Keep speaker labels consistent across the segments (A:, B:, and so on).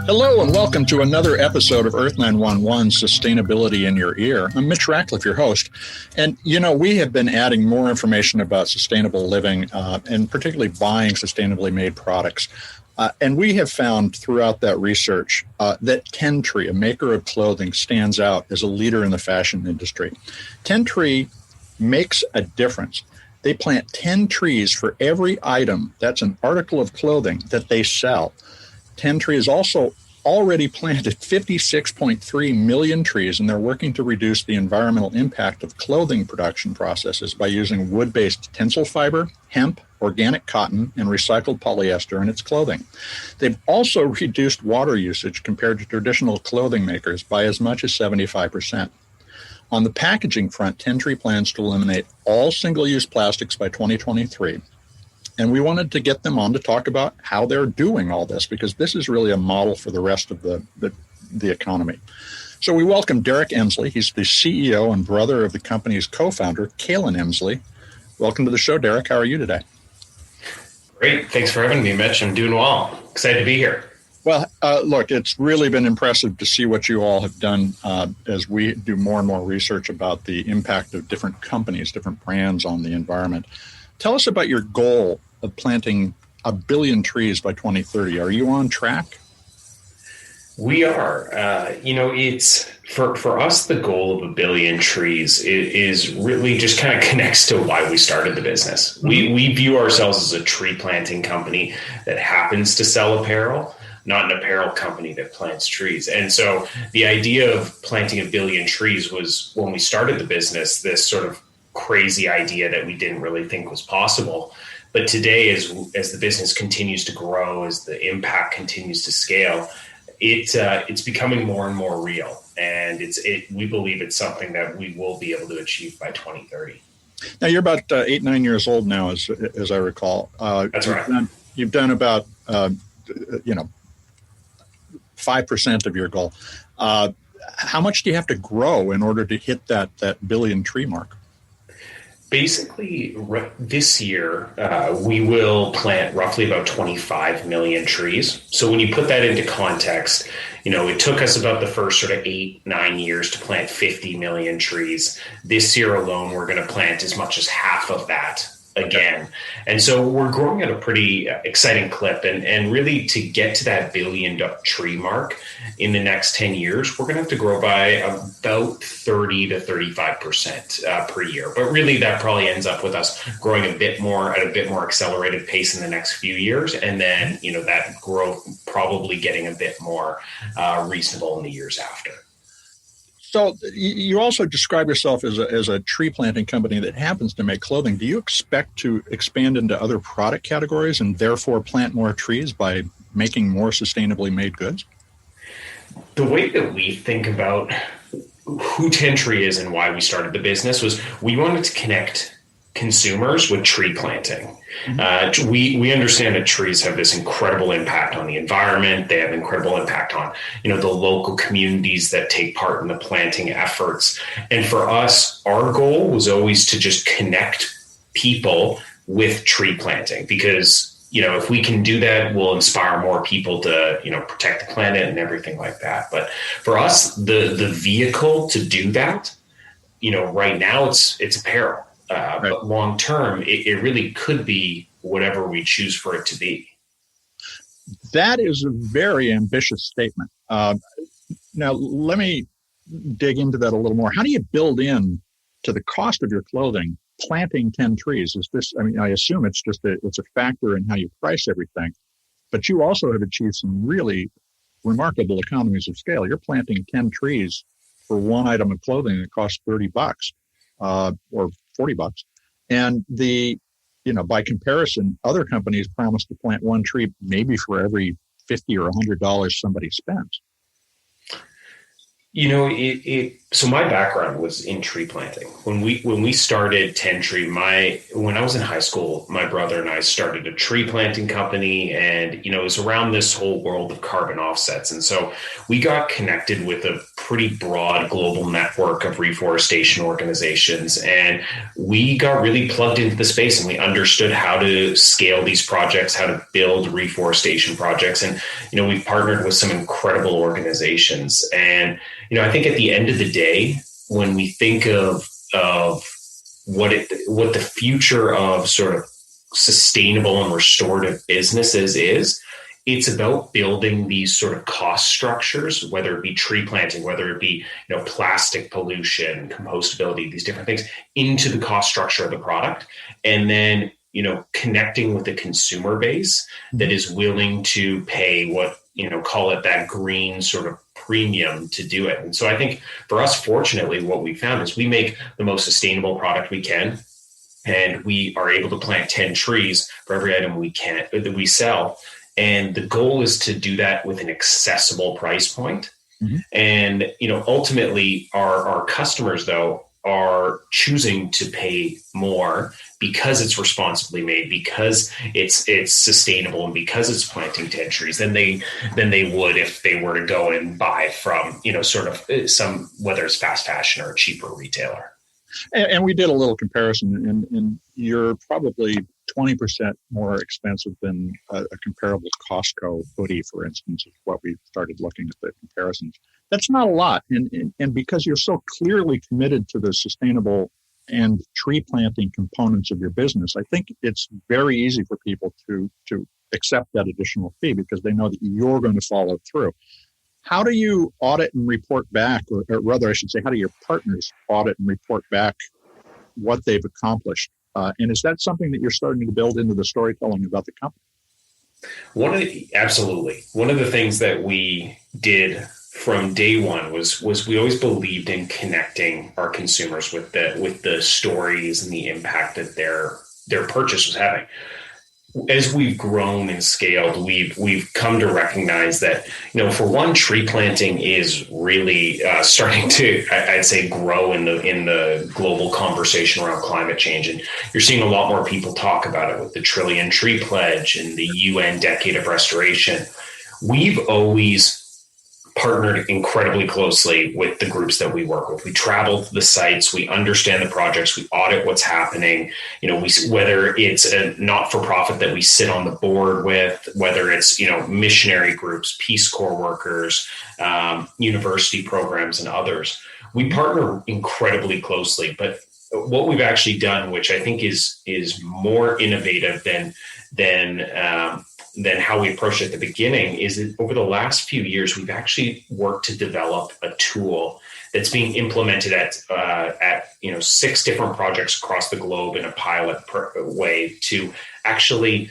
A: Hello and welcome to another episode of Earth911 Sustainability in Your Ear. I'm Mitch Ratcliffe, your host. And, we have been adding more information about sustainable living and particularly buying sustainably made products. And we have found throughout that research that Tentree, a maker of clothing, stands out as a leader in the fashion industry. Tentree makes a difference. They plant 10 trees for every item that's an article of clothing that they sell. Tentree has also already planted 56.3 million trees, and they're working to reduce the environmental impact of clothing production processes by using wood-based TENCEL fiber, hemp, organic cotton, and recycled polyester in its clothing. They've also reduced water usage compared to traditional clothing makers by as much as 75%. On the packaging front, Tentree plans to eliminate all single-use plastics by 2023. And we wanted to get them on to talk about how they're doing all this, because this is really a model for the rest of the economy. So we welcome Derrick Emsley. He's the CEO and brother of the company's co-founder, Kaylin Emsley. Welcome to the show, Derrick. How are you today?
B: Great. Thanks for having me, Mitch. I'm doing well. Excited to be here.
A: Well, look, it's really been impressive to see what you all have done as we do more and more research about the impact of different companies, different brands on the environment. Tell us about your goal of planting 1 billion trees by 2030. Are you on track?
B: We are. It's for us, the goal of 1 billion trees is really just kind of connects to why we started the business. Mm-hmm. We view ourselves as a tree planting company that happens to sell apparel, not an apparel company that plants trees. And so the idea of planting 1 billion trees was, when we started the business, this sort of crazy idea that we didn't really think was possible. But today, as the business continues to grow, as the impact continues to scale, it's becoming more and more real. And we believe it's something that we will be able to achieve by 2030.
A: Now, you're about 8-9 years old now, as I recall.
B: That's right.
A: You've done about 5% of your goal. How much do you have to grow in order to hit that billion tree mark?
B: Basically, this year, we will plant roughly about 25 million trees. So when you put that into context, it took us about the first sort of 8-9 years to plant 50 million trees. This year alone, we're going to plant as much as half of that again. And so we're growing at a pretty exciting clip. And really, to get to that billion tree mark in the next 10 years, we're going to have to grow by about 30 to 35% per year. But really, that probably ends up with us growing at a bit more accelerated pace in the next few years. And then, that growth probably getting a bit more reasonable in the years after.
A: So you also describe yourself as a tree planting company that happens to make clothing. Do you expect to expand into other product categories and therefore plant more trees by making more sustainably made goods?
B: The way that we think about who Tentree is and why we started the business was we wanted to connect consumers with tree planting. Mm-hmm. We understand that trees have this incredible impact on the environment. They have incredible impact on, the local communities that take part in the planting efforts. And for us, our goal was always to just connect people with tree planting, because, if we can do that, we'll inspire more people to, protect the planet and everything like that. But for us, the vehicle to do that, right now it's apparel. Right. But long term, it really could be whatever we choose for it to be.
A: That is a very ambitious statement. Now, let me dig into that a little more. How do you build in to the cost of your clothing planting 10 trees? Is this? I assume it's just it's a factor in how you price everything, but you also have achieved some really remarkable economies of scale. You're planting 10 trees for one item of clothing that costs $30. Or $40. And by comparison, other companies promise to plant one tree maybe for every $50 or $100 somebody spends.
B: It So my background was in tree planting. When we started Tentree, when I was in high school, my brother and I started a tree planting company, and it was around this whole world of carbon offsets. And so we got connected with a pretty broad global network of reforestation organizations, and we got really plugged into the space, and we understood how to scale these projects, how to build reforestation projects. And we've partnered with some incredible organizations. And I think at the end of the day, when we think of what the future of sort of sustainable and restorative businesses is, it's about building these sort of cost structures, whether it be tree planting, whether it be plastic pollution, compostability, these different things, into the cost structure of the product, and then connecting with the consumer base that is willing to pay what call it that green sort of premium to do it. And so I think for us, fortunately, what we found is we make the most sustainable product we can, and we are able to plant 10 trees for every item that we sell. And the goal is to do that with an accessible price point. Mm-hmm. And ultimately, our customers, though, are choosing to pay more because it's responsibly made, because it's sustainable, and because it's planting 10 trees than they would if they were to go and buy from sort of some, whether it's fast fashion or a cheaper retailer.
A: And we did a little comparison, and you're probably 20% more expensive than a comparable Costco hoodie, for instance, is what we started looking at the comparisons. That's not a lot. And because you're so clearly committed to the sustainable and tree planting components of your business, I think it's very easy for people to accept that additional fee because they know that you're going to follow through. How do you audit and report back, or rather, I should say, how do your partners audit and report back what they've accomplished? And is that something that you're starting to build into the storytelling about the company?
B: Absolutely. One of the things that we did from day one was we always believed in connecting our consumers with the stories and the impact that their purchase was having. As we've grown and scaled, we've come to recognize that, for one, tree planting is really starting to, I'd say, grow in the global conversation around climate change. And you're seeing a lot more people talk about it with the Trillion Tree Pledge and the UN Decade of Restoration. We've always partnered incredibly closely with the groups that we work with. We travel to the sites, we understand the projects, we audit what's happening. Whether it's a not-for-profit that we sit on the board with, whether it's missionary groups, Peace Corps workers, university programs, and others, we partner incredibly closely. But what we've actually done, which I think is more innovative than how we approached it at the beginning, is that over the last few years, we've actually worked to develop a tool that's being implemented at 6 different projects across the globe in a pilot way to actually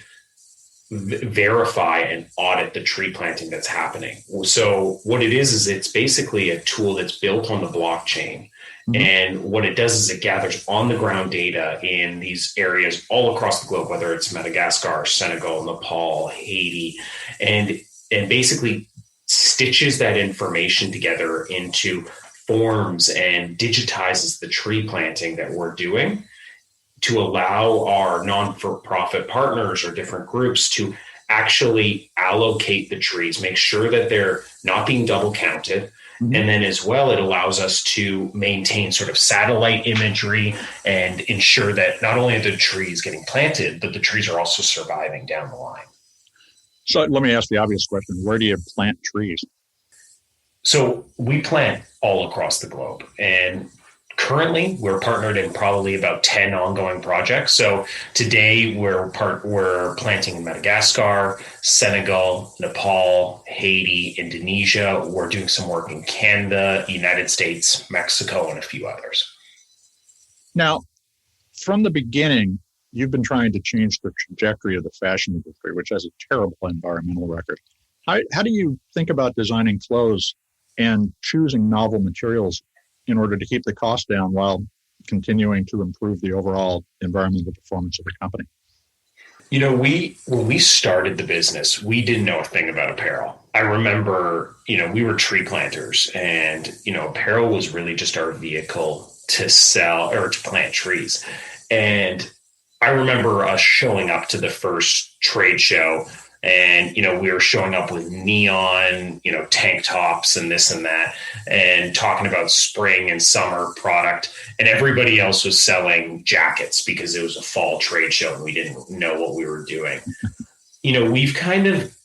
B: verify and audit the tree planting that's happening. So what it is it's basically a tool that's built on the blockchain. Mm-hmm. And what it does is it gathers on the ground data in these areas all across the globe, whether it's Madagascar, Senegal, Nepal, Haiti, and basically stitches that information together into forms and digitizes the tree planting that we're doing to allow our non-for-profit partners or different groups to actually allocate the trees, make sure that they're not being double counted. Mm-hmm. And then as well, it allows us to maintain sort of satellite imagery and ensure that not only are the trees getting planted, but the trees are also surviving down the line.
A: So let me ask the obvious question. Where do you plant trees?
B: So we plant all across the globe. And currently, we're partnered in probably about 10 ongoing projects. So today, we're planting in Madagascar, Senegal, Nepal, Haiti, Indonesia. We're doing some work in Canada, United States, Mexico, and a few others.
A: Now, from the beginning, you've been trying to change the trajectory of the fashion industry, which has a terrible environmental record. How do you think about designing clothes and choosing novel materials in order to keep the cost down while continuing to improve the overall environmental performance of the company?
B: When we started the business, we didn't know a thing about apparel. I remember, we were tree planters, and apparel was really just our vehicle to sell or to plant trees. And I remember us showing up to the first trade show, and we were showing up with neon, tank tops and this and that, and talking about spring and summer product. And everybody else was selling jackets because it was a fall trade show and we didn't know what we were doing. We've kind of,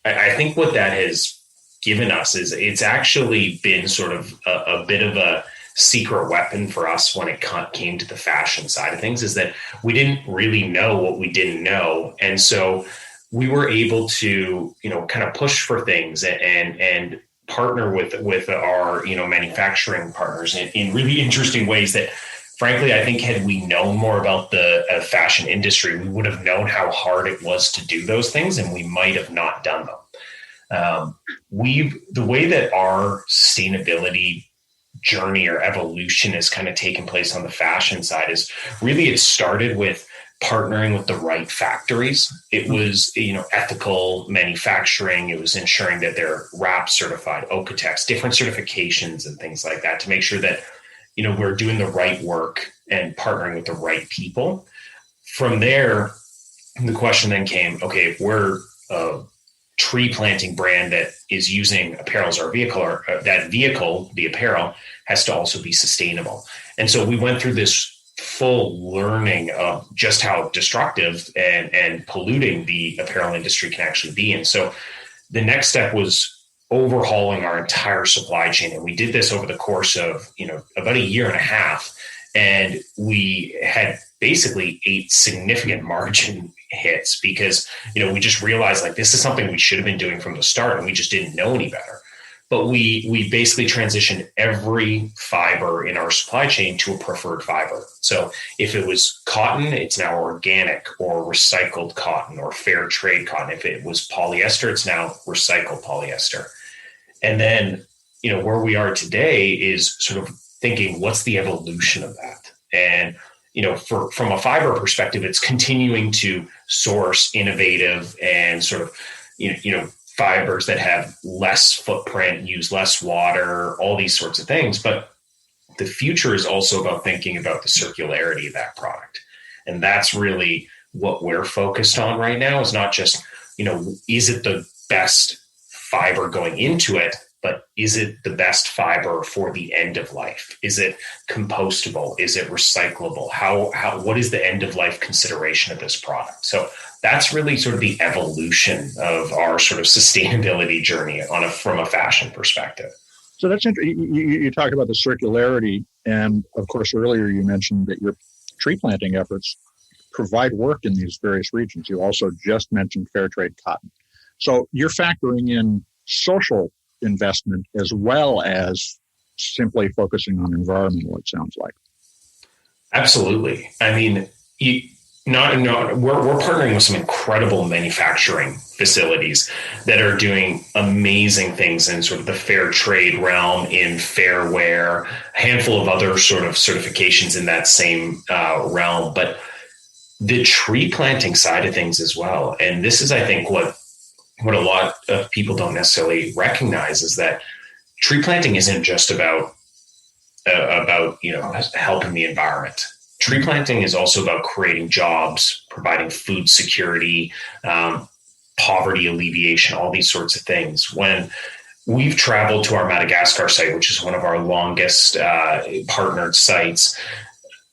B: I think what that has given us is it's actually been sort of a bit of a secret weapon for us when it came to the fashion side of things, is that we didn't really know what we didn't know. And so we were able to, kind of push for things and partner with our, manufacturing partners in really interesting ways that, frankly, I think had we known more about the fashion industry, we would have known how hard it was to do those things, and we might have not done them. The way that our sustainability journey or evolution has kind of taken place on the fashion side is really, it started with partnering with the right factories. It was, ethical manufacturing. It was ensuring that they're RAP certified, OEKO-TEX, different certifications and things like that to make sure that, we're doing the right work and partnering with the right people. From there, the question then came, okay, if we're a tree planting brand that is using apparel as our vehicle, or that vehicle, the apparel, has to also be sustainable. And so we went through this full learning of just how destructive and polluting the apparel industry can actually be. And so the next step was overhauling our entire supply chain. And we did this over the course of, about a year and a half. And we had basically 8 significant margin hits because, we just realized this is something we should have been doing from the start, and we just didn't know any better. But we basically transitioned every fiber in our supply chain to a preferred fiber. So if it was cotton, it's now organic or recycled cotton or fair trade cotton. If it was polyester, it's now recycled polyester. And then, where we are today is sort of thinking, what's the evolution of that? And, from a fiber perspective, it's continuing to source innovative and sort of, fibers that have less footprint, use less water, all these sorts of things. But the future is also about thinking about the circularity of that product. And that's really what we're focused on right now, is not just, is it the best fiber going into it, but is it the best fiber for the end of life? Is it compostable? Is it recyclable? What is the end of life consideration of this product? So that's really sort of the evolution of our sort of sustainability journey from a fashion perspective.
A: So that's interesting. You talk about the circularity, and of course, earlier you mentioned that your tree planting efforts provide work in these various regions. You also just mentioned fair trade cotton. So you're factoring in social investment as well as simply focusing on environmental, it sounds like.
B: Absolutely. I mean, we're partnering with some incredible manufacturing facilities that are doing amazing things in sort of the fair trade realm, in fair wear, a handful of other sort of certifications in that same realm, but the tree planting side of things as well. And this is, I think, what a lot of people don't necessarily recognize, is that tree planting isn't just about helping the environment. Tree planting is also about creating jobs, providing food security, poverty alleviation, all these sorts of things. When we've traveled to our Madagascar site, which is one of our longest partnered sites,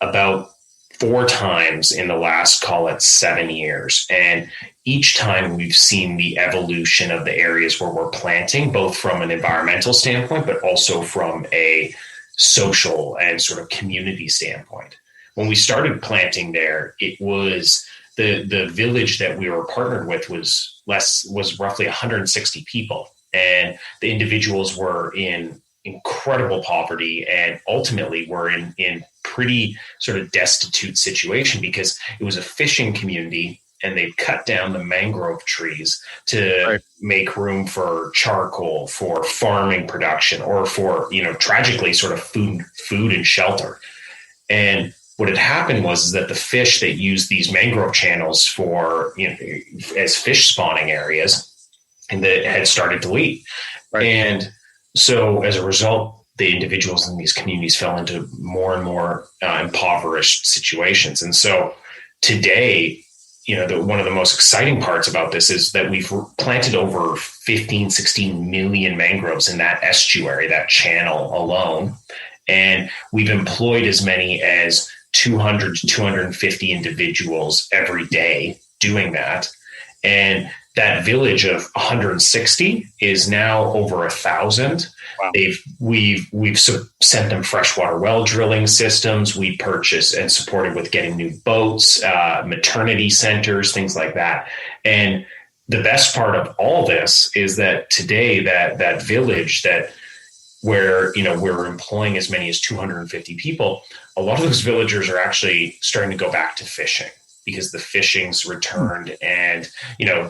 B: about 4 times in the last, call it 7 years. And each time we've seen the evolution of the areas where we're planting, both from an environmental standpoint, but also from a social and sort of community standpoint. When we started planting there, it was the village that we were partnered with was roughly 160 people. And the individuals were in incredible poverty and ultimately were in pretty sort of destitute situation, because it was a fishing community and they cut down the mangrove trees to make room for charcoal, for farming production, or for, tragically, sort of food and shelter. And what had happened was that the fish that used these mangrove channels for, as fish spawning areas, and that had started to leave. Right. And so as a result, the individuals in these communities fell into more and more impoverished situations. And so today, one of the most exciting parts about this is that we've planted over 15, 16 million mangroves in that estuary, that channel alone. And we've employed as many as 200 to 250 individuals every day doing that. And that village of 160 is now over 1,000. Wow. We've sent them freshwater well drilling systems. We purchased and supported with getting new boats, maternity centers, things like that. And the best part of all this is that today that village where we're employing as many as 250 people, a lot of those villagers are actually starting to go back to fishing, because the fishing's returned. And,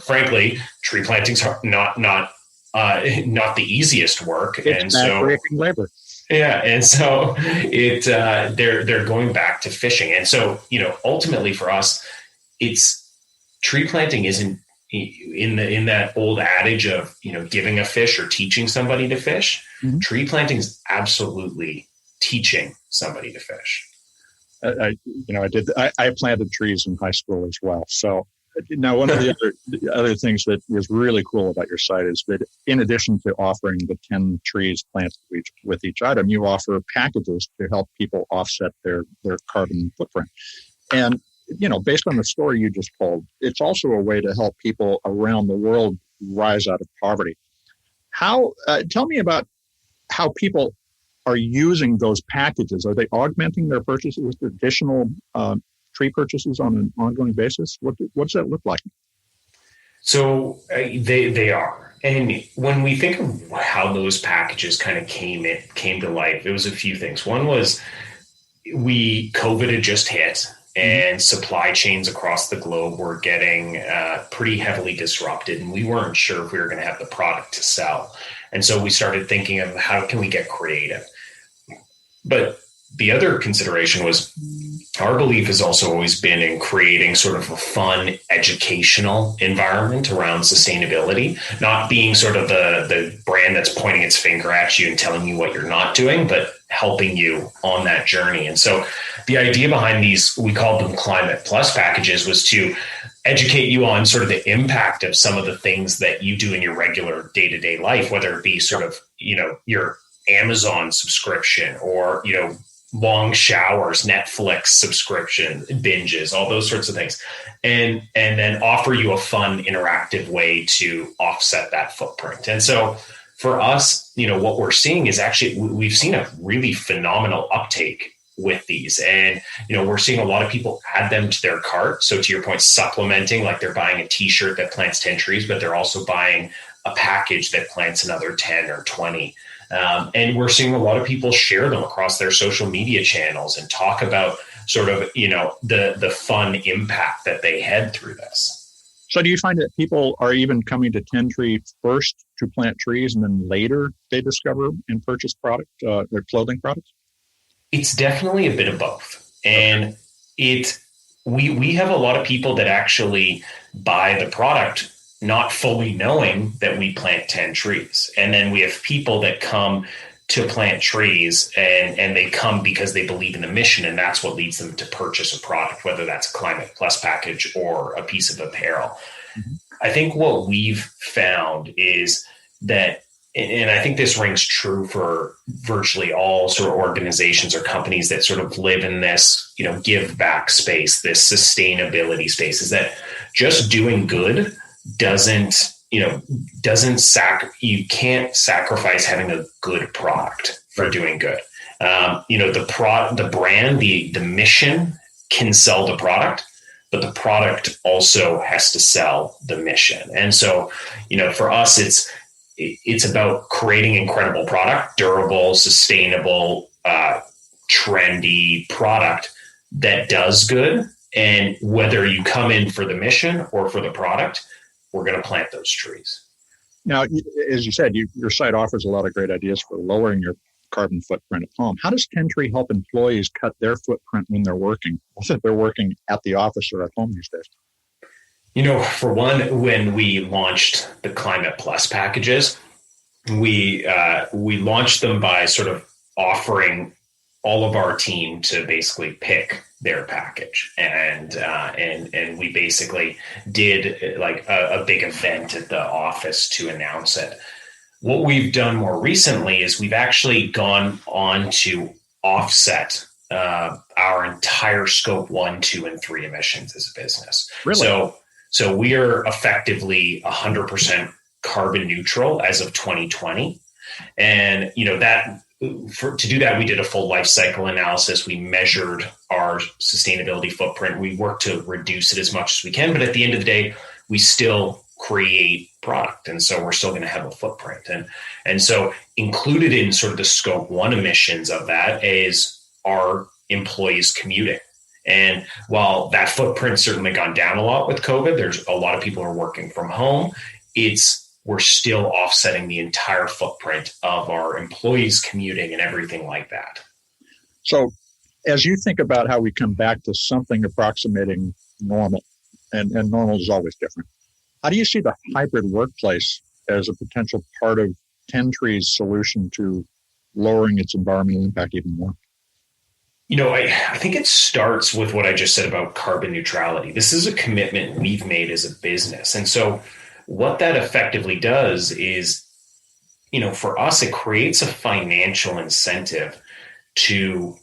B: frankly, tree planting's not the easiest work.
A: It's backbreaking labor.
B: Yeah. And so they're going back to fishing. And so, ultimately for us, it's tree planting isn't in that old adage of, giving a fish or teaching somebody to fish. Mm-hmm. Tree planting is absolutely teaching somebody to fish.
A: I planted trees in high school as well. So now one of the other things that was really cool about your site is that in addition to offering the 10 trees planted with each item, you offer packages to help people offset their carbon footprint. And, based on the story you just told, it's also a way to help people around the world rise out of poverty. Tell me about how people are using those packages. Are they augmenting their purchases with additional tree purchases on an ongoing basis? What does that look like?
B: So they are. And when we think of how those packages kind of came to life, it was a few things. One was COVID had just hit, and supply chains across the globe were getting pretty heavily disrupted, and we weren't sure if we were going to have the product to sell. And so we started thinking of how can we get creative. But the other consideration was our belief has also always been in creating sort of a fun educational environment around sustainability, not being sort of the brand that's pointing its finger at you and telling you what you're not doing, but helping you on that journey. And so the idea behind these, we called them Climate Plus packages, was to educate you on sort of the impact of some of the things that you do in your regular day-to-day life, whether it be sort of, your Amazon subscription or, long showers, Netflix subscription, binges, all those sorts of things. And then offer you a fun, interactive way to offset that footprint. And so for us, what we're seeing is actually, we've seen a really phenomenal uptake with these. And, we're seeing a lot of people add them to their cart. So to your point, supplementing, like they're buying a t-shirt that plants 10 trees, but they're also buying a package that plants another 10 or 20. And we're seeing a lot of people share them across their social media channels and talk about sort of, the fun impact that they had through this.
A: So do you find that people are even coming to Tentree first to plant trees and then later they discover and purchase their clothing products?
B: It's definitely a bit of both. And we have a lot of people that actually buy the product not fully knowing that we plant 10 trees. And then we have people that come to plant trees and they come because they believe in the mission, and that's what leads them to purchase a product, whether that's a Climate Plus package or a piece of apparel. Mm-hmm. I think what we've found is that, and I think this rings true for virtually all sort of organizations or companies that sort of live in this, give back space, this sustainability space, is that just doing good you can't sacrifice having a good product for doing good. The brand, the mission can sell the product, but the product also has to sell the mission. And so, for us, it's about creating incredible product, durable, sustainable, trendy product that does good. And whether you come in for the mission or for the product, we're going to plant those trees.
A: Now, as you said, your site offers a lot of great ideas for lowering your carbon footprint at home. How does Tentree help employees cut their footprint when they're working, whether they're working at the office or at home these days?
B: For one, when we launched the Climate Plus packages, we launched them by sort of offering all of our team to basically pick their package, and we basically did like a big event at the office to announce it. What we've done more recently is we've actually gone on to offset our entire scope 1, 2, and 3 emissions as a business.
A: Really?
B: So we are effectively 100% carbon neutral as of 2020. And, to do that, we did a full life cycle analysis. We measured our sustainability footprint. We worked to reduce it as much as we can. But at the end of the day, we still create product. And so we're still going to have a footprint. And so included in sort of the scope 1 emissions of that is our employees commuting. And while that footprint's certainly gone down a lot with COVID, there's a lot of people who are working from home. We're still offsetting the entire footprint of our employees commuting and everything like that.
A: So as you think about how we come back to something approximating normal, and normal is always different, how do you see the hybrid workplace as a potential part of Tentree's solution to lowering its environmental impact even more?
B: I think it starts with what I just said about carbon neutrality. This is a commitment we've made as a business. And so what that effectively does is, for us, it creates a financial incentive to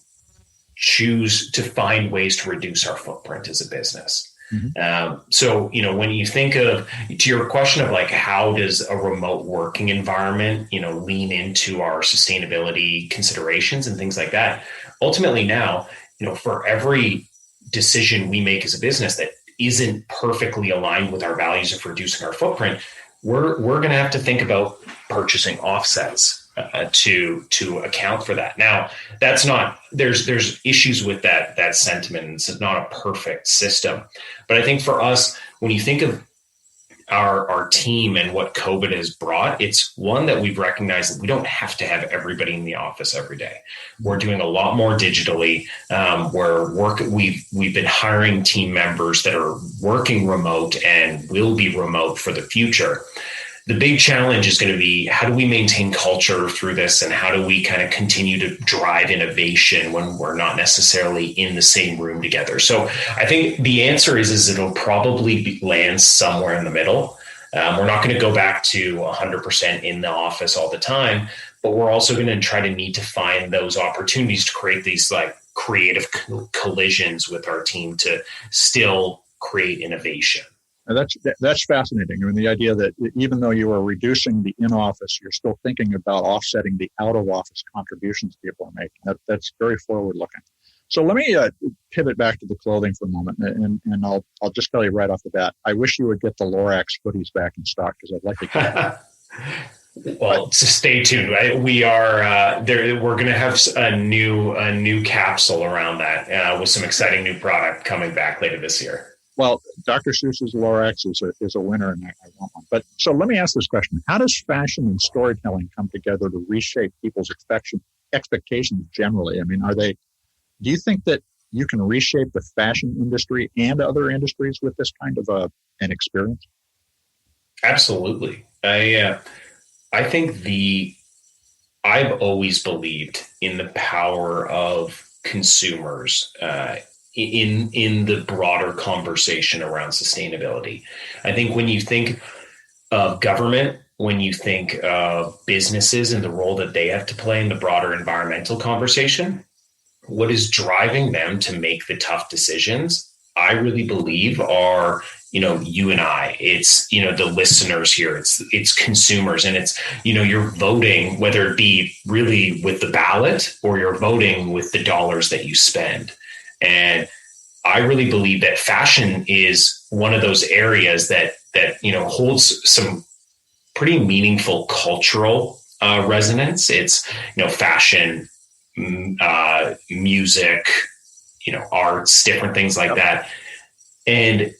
B: choose to find ways to reduce our footprint as a business. Mm-hmm. So, when you think of, to your question of like, how does a remote working environment, lean into our sustainability considerations and things like that? Ultimately now, for every decision we make as a business that isn't perfectly aligned with our values of reducing our footprint, we're going to have to think about purchasing offsets to account for that. Now, that's not, there's issues with that sentiment. It's not a perfect system. But I think for us, when you think of our team and what COVID has brought, it's one that we've recognized that we don't have to have everybody in the office every day. We're doing a lot more digitally. We've been hiring team members that are working remote and will be remote for the future. The big challenge is going to be, how do we maintain culture through this, and how do we kind of continue to drive innovation when we're not necessarily in the same room together? So I think the answer is it'll probably land somewhere in the middle. We're not going to go back to 100% in the office all the time, but we're also going to try to need to find those opportunities to create these like creative collisions with our team to still create innovation.
A: That's fascinating. I mean, the idea that even though you are reducing the in-office, you're still thinking about offsetting the out-of-office contributions people are making. That's very forward-looking. So let me pivot back to the clothing for a moment, and I'll just tell you right off the bat, I wish you would get the Lorax hoodies back in stock, because I'd like to get them.
B: Well, so stay tuned. Right? We are there. We're going to have a new capsule around that with some exciting new product coming back later this year.
A: Well, Dr. Seuss's Lorax is a winner, and I want one. But so let me ask this question. How does fashion and storytelling come together to reshape people's expectations generally? I mean, do you think that you can reshape the fashion industry and other industries with this kind of an experience?
B: Absolutely. I think I've always believed in the power of consumers in the broader conversation around sustainability. I think when you think of government, when you think of businesses and the role that they have to play in the broader environmental conversation, what is driving them to make the tough decisions, I really believe are, you and I, it's, the listeners here, it's consumers, and it's, you're voting, whether it be really with the ballot or you're voting with the dollars that you spend. And I really believe that fashion is one of those areas that holds some pretty meaningful cultural resonance. It's, fashion, music, arts, different things like that. And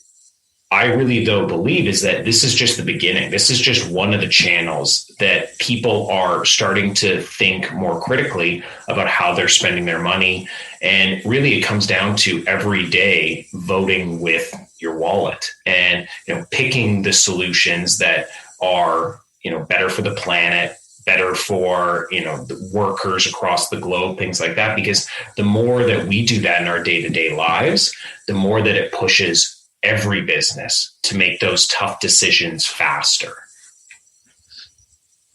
B: I really, though, believe is that this is just the beginning. This is just one of the channels that people are starting to think more critically about how they're spending their money. And really, it comes down to every day voting with your wallet and, picking the solutions that are, better for the planet, better for, the workers across the globe, things like that. Because the more that we do that in our day-to-day lives, the more that it pushes every business to make those tough decisions faster.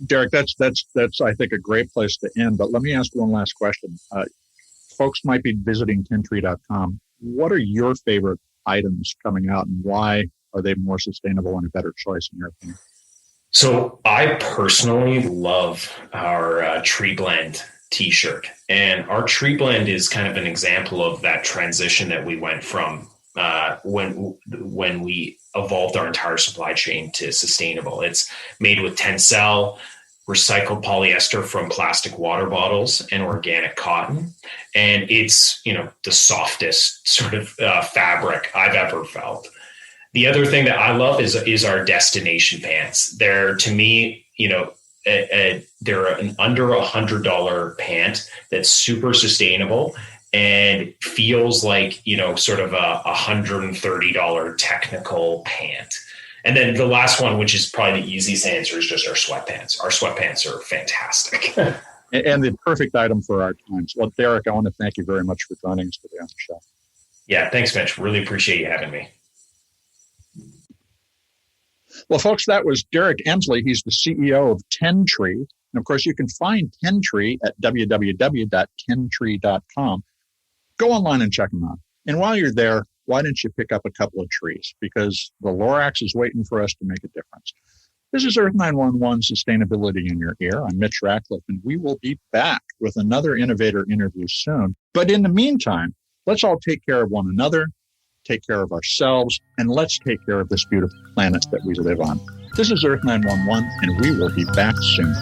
A: Derrick, that's I think a great place to end. But let me ask one last question. Folks might be visiting Tentree.com. What are your favorite items coming out, and why are they more sustainable and a better choice in your opinion?
B: So I personally love our Tree Blend t-shirt, and our Tree Blend is kind of an example of that transition that we went from when we evolved our entire supply chain to sustainable. It's made with TENCEL, recycled polyester from plastic water bottles, and organic cotton. And it's, the softest sort of fabric I've ever felt. The other thing that I love is our destination pants. They're, to me, they're an under $100 pant that's super sustainable and feels like, sort of a $130 technical pant. And then the last one, which is probably the easiest answer, is just our sweatpants. Our sweatpants are fantastic.
A: And the perfect item for our times. Well, Derrick, I want to thank you very much for joining us today on the show.
B: Yeah, thanks, Mitch. Really appreciate you having me.
A: Well, folks, that was Derrick Emsley. He's the CEO of Tentree. And of course, you can find Tentree at www.tentree.com. Go online and check them out. And while you're there, why don't you pick up a couple of trees? Because the Lorax is waiting for us to make a difference. This is Earth911 Sustainability in Your Ear. I'm Mitch Ratcliffe, and we will be back with another innovator interview soon. But in the meantime, let's all take care of one another, take care of ourselves, and let's take care of this beautiful planet that we live on. This is Earth911, and we will be back soon.